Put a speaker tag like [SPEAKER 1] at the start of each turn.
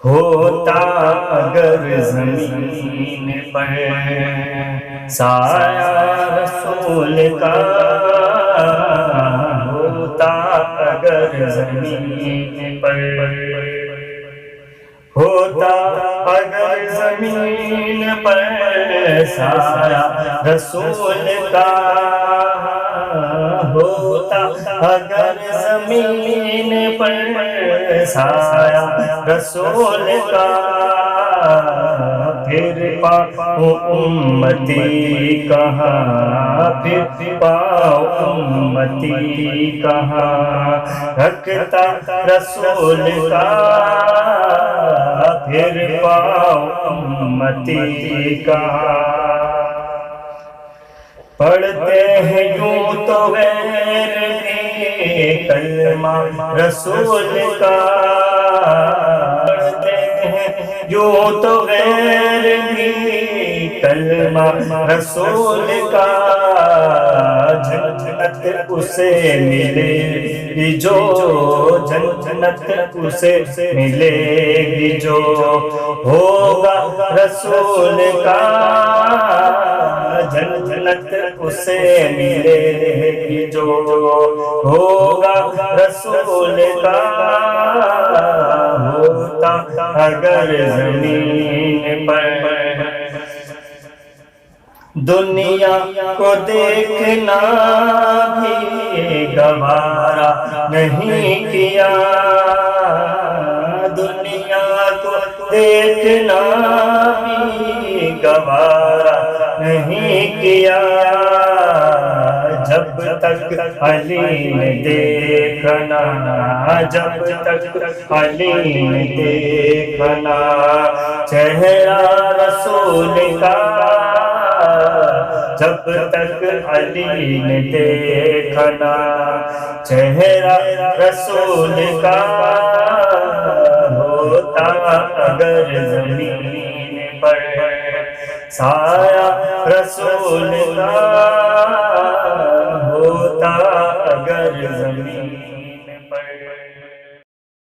[SPEAKER 1] ہوتا اگر زمین پر سایہ رسول کا، ہوتا اگر زمین پر، ہوتا اگر زمین پر سایہ رسول کا، ہوتا اگر زمین پر سایہ رسول کا، پھر پاؤں امتی کہاں، پھر پاؤں امتی کہاں رکھتا رسول کا، پھر پاؤں امتی کہاں۔ پڑھتے ہیں یوں تو غیر بھی کلمہ رسول کا، پڑھتے ہیں یوں تو غیر بھی کلمہ رسول کا، جنت اسے ملے گی جو، جنت اسے ملے گی جو ہوگا رسول کا، جنت اسے ملے گی جو ہوگا رسول کا، ہوتا اگر زمین پر دنیا کو دیکھنا بھی گوارا نہیں کیا، دنیا کو دیکھنا بھی گوارا نہیں کیا، جب تک علی نے دیکھنا، جب تک علی نے دیکھنا چہرہ رسول کا، جب تک علی نے دیکھنا چہرہ رسول کا، ہوتا اگر زمین پر سایہ رسول کا، ہوتا اگر زمین